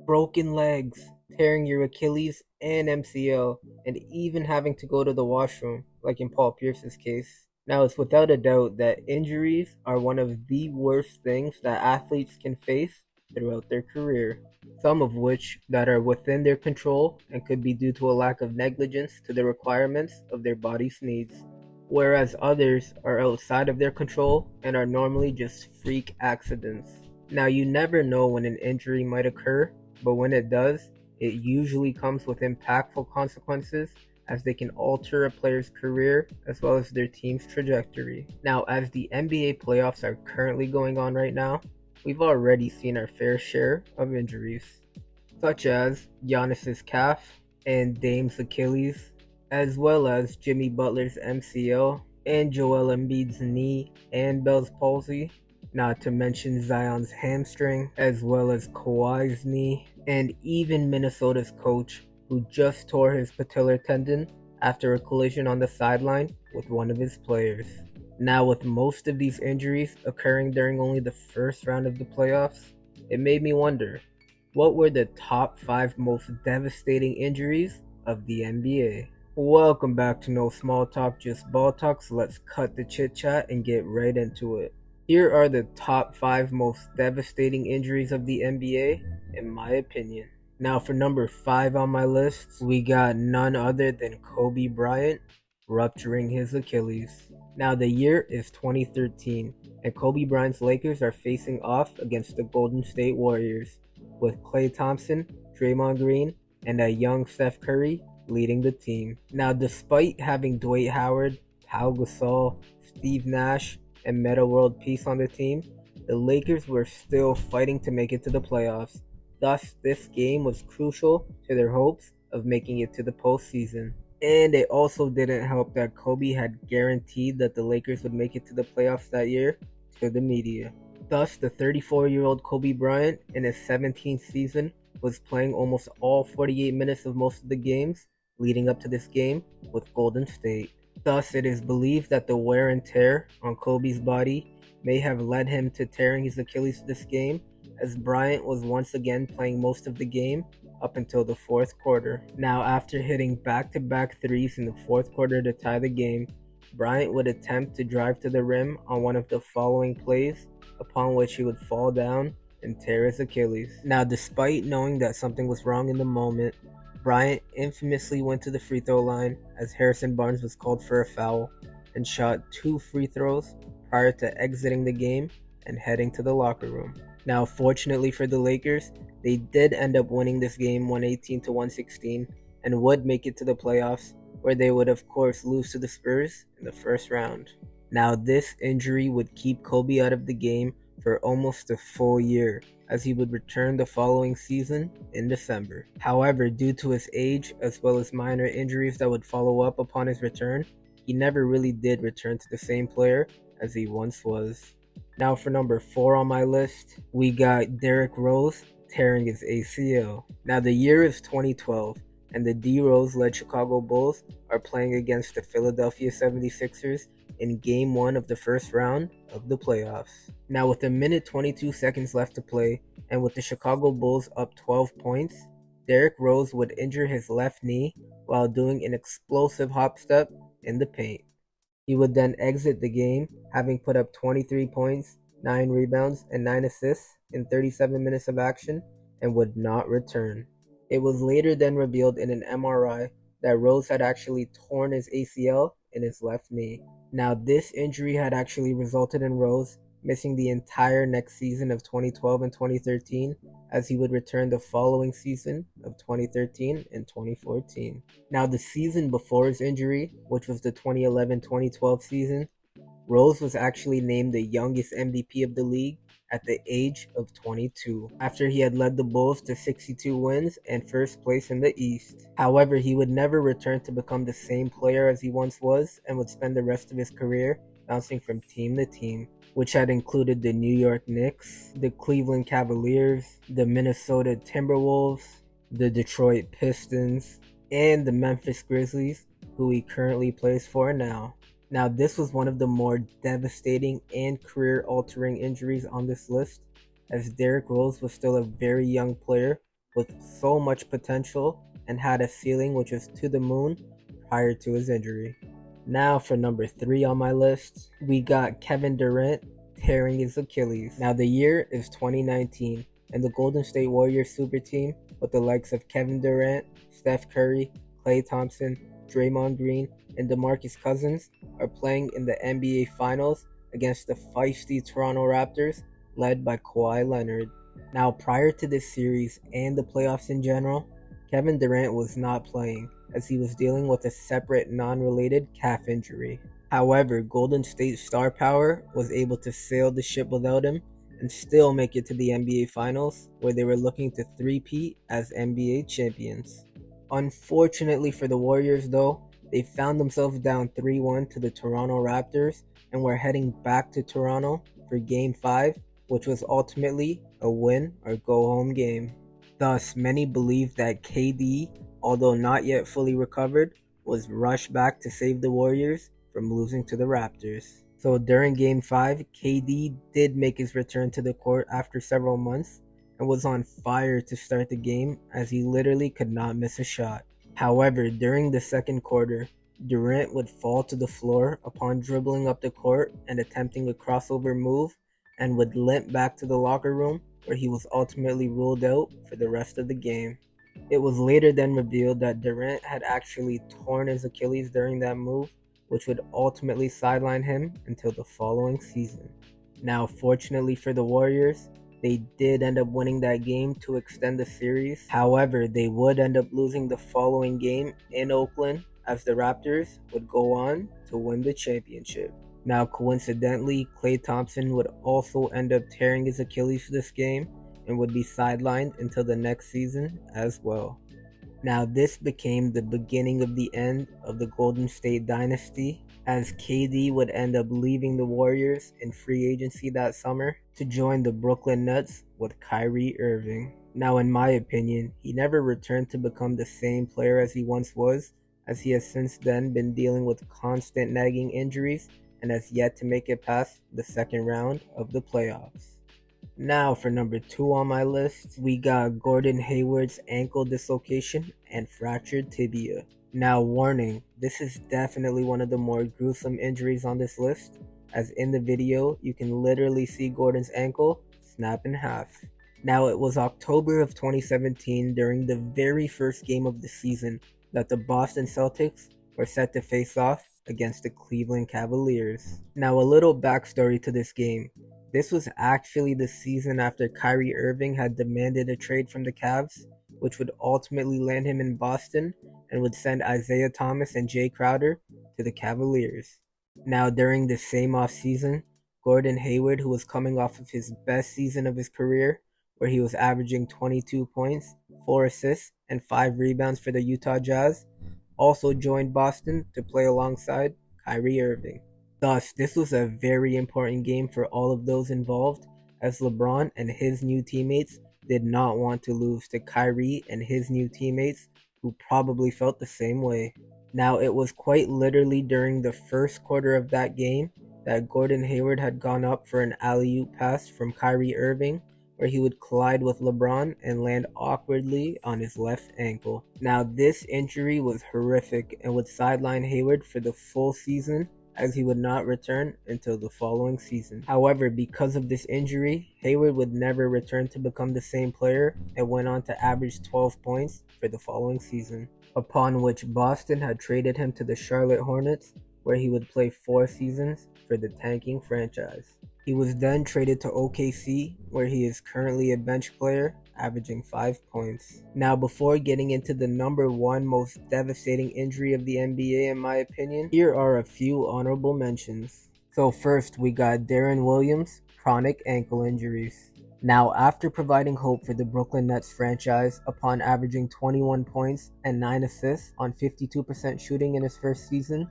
broken legs, tearing your Achilles and MCL, and even having to go to the washroom, like in Paul Pierce's case. Now, it's without a doubt that injuries are one of the worst things that athletes can face throughout their career, some of which that are within their control and could be due to a lack of negligence to the requirements of their body's needs, whereas others are outside of their control and are normally just freak accidents. Now, you never know when an injury might occur, but when it does, it usually comes with impactful consequences as they can alter a player's career as well as their team's trajectory. Now, as the NBA playoffs are currently going on right now, we've already seen our fair share of injuries, such as Giannis's calf and Dame's Achilles, as well as Jimmy Butler's MCL and Joel Embiid's knee and Bell's palsy, not to mention Zion's hamstring, as well as Kawhi's knee, and even Minnesota's coach, who just tore his patellar tendon after a collision on the sideline with one of his players. Now, with most of these injuries occurring during only the first round of the playoffs, it made me wonder, what were the top 5 most devastating injuries of the NBA? Welcome back to No Small Talk, Just Ball Talk, so let's cut the chit chat and get right into it. Here are the top 5 most devastating injuries of the NBA, in my opinion. Now, for number 5 on my list, we got none other than Kobe Bryant rupturing his Achilles. Now, the year is 2013, and Kobe Bryant's Lakers are facing off against the Golden State Warriors, with Klay Thompson, Draymond Green, and a young Steph Curry leading the team. Now, despite having Dwight Howard, Pau Gasol, Steve Nash, and Metta World Peace on the team, the Lakers were still fighting to make it to the playoffs. Thus, this game was crucial to their hopes of making it to the postseason. And it also didn't help that Kobe had guaranteed that the Lakers would make it to the playoffs that year to the media. Thus, the 34-year-old Kobe Bryant in his 17th season was playing almost all 48 minutes of most of the games leading up to this game with Golden State. Thus, it is believed that the wear and tear on Kobe's body may have led him to tearing his Achilles this game, as Bryant was once again playing most of the game up until the fourth quarter. Now, after hitting back-to-back threes in the fourth quarter to tie the game, Bryant would attempt to drive to the rim on one of the following plays, upon which he would fall down and tear his Achilles. Now, despite knowing that something was wrong in the moment, Bryant infamously went to the free throw line as Harrison Barnes was called for a foul and shot 2 free throws prior to exiting the game and heading to the locker room. Now, fortunately for the Lakers, they did end up winning this game 118 to 116 and would make it to the playoffs, where they would of course lose to the Spurs in the first round. Now, this injury would keep Kobe out of the game for almost a full year, as he would return the following season in December. However, due to his age as well as minor injuries that would follow up upon his return, he never really did return to the same player as he once was. Now, for number 4 on my list, we got Derrick Rose tearing his ACL. Now, the year is 2012, and the D-Rose-led Chicago Bulls are playing against the Philadelphia 76ers in Game 1 of the first round of the playoffs. Now, with a minute 22 seconds left to play, and with the Chicago Bulls up 12 points, Derrick Rose would injure his left knee while doing an explosive hop step in the paint. He would then exit the game, having put up 23 points, 9 rebounds, and 9 assists in 37 minutes of action, and would not return. It was later then revealed in an MRI that Rose had actually torn his ACL in his left knee. Now, this injury had actually resulted in Rose missing the entire next season of 2012 and 2013, as he would return the following season of 2013 and 2014. Now, the season before his injury, which was the 2011-2012 season, Rose was actually named the youngest MVP of the league at the age of 22, after he had led the Bulls to 62 wins and first place in the East. However, he would never return to become the same player as he once was, and would spend the rest of his career bouncing from team to team, which had included the New York Knicks, the Cleveland Cavaliers, the Minnesota Timberwolves, the Detroit Pistons, and the Memphis Grizzlies, who he currently plays for now. Now, this was one of the more devastating and career-altering injuries on this list, as Derrick Rose was still a very young player with so much potential and had a ceiling which was to the moon prior to his injury. Now for number 3 on my list, we got Kevin Durant tearing his Achilles. Now the year is 2019 and the Golden State Warriors super team with the likes of Kevin Durant, Steph Curry, Klay Thompson, Draymond Green, and DeMarcus Cousins are playing in the NBA Finals against the feisty Toronto Raptors led by Kawhi Leonard. Now prior to this series and the playoffs in general, Kevin Durant was not playing as he was dealing with a separate non-related calf injury. However, Golden State star power was able to sail the ship without him and still make it to the NBA Finals, where they were looking to three-peat as NBA champions. Unfortunately for the Warriors though, they found themselves down 3-1 to the Toronto Raptors and were heading back to Toronto for Game 5, which was ultimately a win or go home game. Thus, many believe that KD, although not yet fully recovered, was rushed back to save the Warriors from losing to the Raptors. So during Game 5, KD did make his return to the court after several months and was on fire to start the game as he literally could not miss a shot. However, during the second quarter, Durant would fall to the floor upon dribbling up the court and attempting a crossover move and would limp back to the locker room where he was ultimately ruled out for the rest of the game. It was later then revealed that Durant had actually torn his Achilles during that move, which would ultimately sideline him until the following season. Now, fortunately for the Warriors, they did end up winning that game to extend the series. However, they would end up losing the following game in Oakland as the Raptors would go on to win the championship. Now, coincidentally, Klay Thompson would also end up tearing his Achilles this game and would be sidelined until the next season as well. Now, this became the beginning of the end of the Golden State dynasty, as KD would end up leaving the Warriors in free agency that summer to join the Brooklyn Nets with Kyrie Irving. Now, in my opinion, he never returned to become the same player as he once was, as he has since then been dealing with constant nagging injuries and has yet to make it past the second round of the playoffs. Now for number 2 on my list, we got Gordon Hayward's ankle dislocation and fractured tibia. Now warning, this is definitely one of the more gruesome injuries on this list, as in the video you can literally see Gordon's ankle snap in half. Now it was October of 2017 during the very first game of the season that the Boston Celtics were set to face off against the Cleveland Cavaliers. Now a little backstory to this game. This was actually the season after Kyrie Irving had demanded a trade from the Cavs, which would ultimately land him in Boston and would send Isaiah Thomas and Jay Crowder to the Cavaliers. Now during the same offseason, Gordon Hayward, who was coming off of his best season of his career, where he was averaging 22 points, 4 assists, and 5 rebounds for the Utah Jazz, also joined Boston to play alongside Kyrie Irving. Thus, this was a very important game for all of those involved, as LeBron and his new teammates did not want to lose to Kyrie and his new teammates, who probably felt the same way. Now, it was quite literally during the first quarter of that game that Gordon Hayward had gone up for an alley-oop pass from Kyrie Irving, where he would collide with LeBron and land awkwardly on his left ankle. Now, this injury was horrific and would sideline Hayward for the full season, as he would not return until the following season. However, because of this injury, Hayward would never return to become the same player and went on to average 12 points for the following season, upon which Boston had traded him to the Charlotte Hornets, where he would play 4 seasons for the tanking franchise. He was then traded to OKC, where he is currently a bench player, averaging 5 points. Now, before getting into the number 1 most devastating injury of the NBA in my opinion, here are a few honorable mentions. So first, we got Deron Williams' chronic ankle injuries. Now, after providing hope for the Brooklyn Nets franchise upon averaging 21 points and 9 assists on 52% shooting in his first season,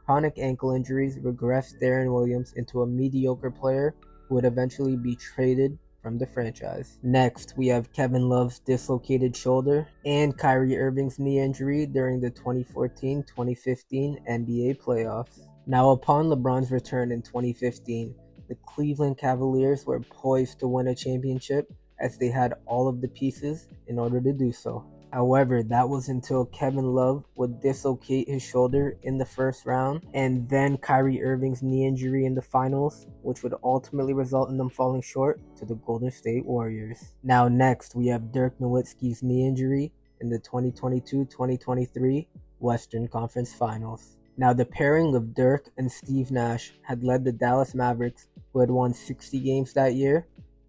chronic ankle injuries regressed Deron Williams into a mediocre player who would eventually be traded from the franchise. Next, we have Kevin Love's dislocated shoulder and Kyrie Irving's knee injury during the 2014-2015 NBA playoffs. Now, upon LeBron's return in 2015, the Cleveland Cavaliers were poised to win a championship as they had all of the pieces in order to do so. However, that was until Kevin Love would dislocate his shoulder in the first round, and then Kyrie Irving's knee injury in the finals, which would ultimately result in them falling short to the Golden State Warriors. Now next, we have Dirk Nowitzki's knee injury in the 2022-2023 Western Conference Finals. Now, the pairing of Dirk and Steve Nash had led the Dallas Mavericks, who had won 60 games that year,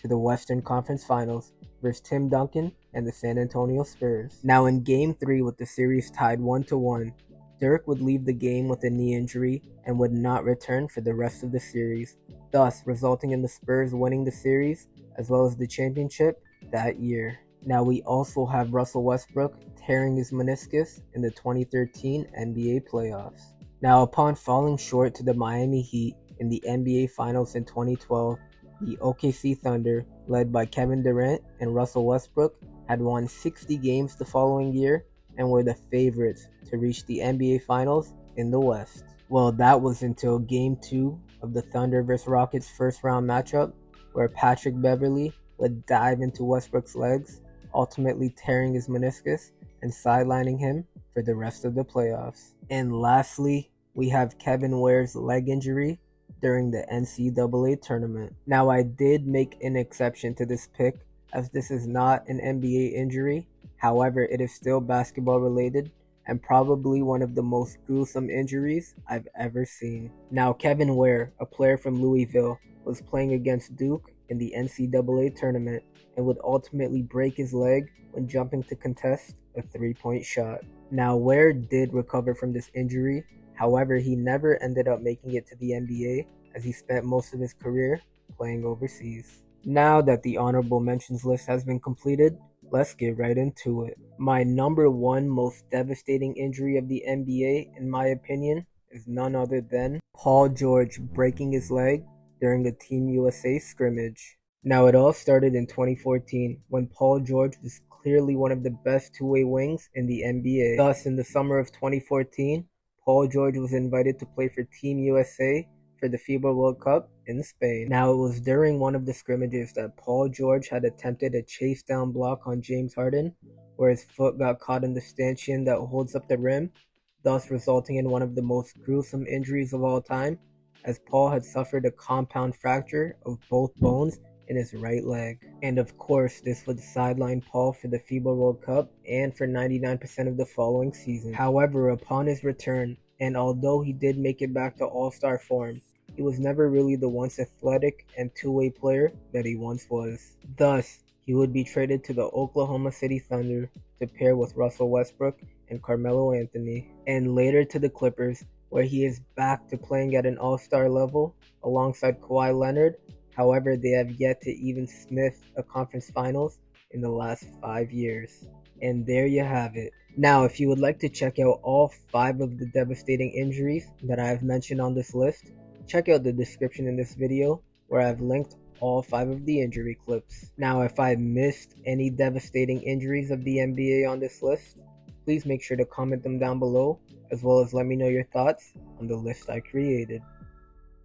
to the Western Conference Finals versus Tim Duncan and the San Antonio Spurs. Now, in Game 3 with the series tied 1-1, Dirk would leave the game with a knee injury and would not return for the rest of the series, thus resulting in the Spurs winning the series as well as the championship that year. Now, we also have Russell Westbrook tearing his meniscus in the 2013 NBA playoffs. Now, upon falling short to the Miami Heat in the NBA Finals in 2012, the OKC Thunder, led by Kevin Durant and Russell Westbrook, had won 60 games the following year and were the favorites to reach the NBA Finals in the West. Well, that was until Game 2 of the Thunder vs Rockets first round matchup, where Patrick Beverley would dive into Westbrook's legs, ultimately tearing his meniscus and sidelining him for the rest of the playoffs. And lastly, we have Kevin Ware's leg injury during the NCAA tournament. Now, I did make an exception to this pick, as this is not an NBA injury. However, it is still basketball related and probably one of the most gruesome injuries I've ever seen. Now, Kevin Ware, a player from Louisville, was playing against Duke in the NCAA tournament and would ultimately break his leg when jumping to contest a three-point shot. Now, Ware did recover from this injury. However, he never ended up making it to the NBA, as he spent most of his career playing overseas. Now that the honorable mentions list has been completed, let's get right into it. My number one most devastating injury of the NBA, in my opinion, is none other than Paul George breaking his leg during a Team USA scrimmage. Now, it all started in 2014 when Paul George was clearly one of the best two-way wings in the NBA. Thus, in the summer of 2014, Paul George was invited to play for Team USA for the FIBA World Cup in Spain. Now, it was during one of the scrimmages that Paul George had attempted a chase down block on James Harden, where his foot got caught in the stanchion that holds up the rim, thus resulting in one of the most gruesome injuries of all time, as Paul had suffered a compound fracture of both bones in his right leg. And of course, this would sideline Paul for the FIBA World Cup and for 99% of the following season. However, upon his return, and although he did make it back to all-star form, he was never really the once athletic and two-way player that he once was. Thus, he would be traded to the Oklahoma City Thunder to pair with Russell Westbrook and Carmelo Anthony, and later to the Clippers, where he is back to playing at an all-star level alongside Kawhi Leonard. However, they have yet to even sniff a conference finals in the last 5 years. And there you have it. Now, if you would like to check out all 5 of the devastating injuries that I have mentioned on this list, check out the description in this video where I've linked all 5 of the injury clips. Now, if I missed any devastating injuries of the NBA on this list, please make sure to comment them down below, as well as let me know your thoughts on the list I created.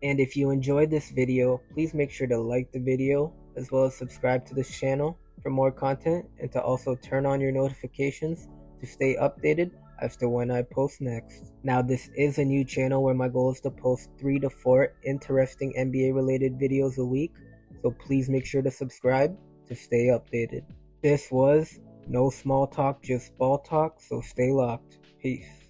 And if you enjoyed this video, please make sure to like the video, as well as subscribe to this channel for more content, and to also turn on your notifications to stay updated as to when I post next. Now, this is a new channel where my goal is to post 3 to 4 interesting NBA related videos a week, so please make sure to subscribe to stay updated. This was No Small Talk, Just Ball Talk, so stay locked. Peace.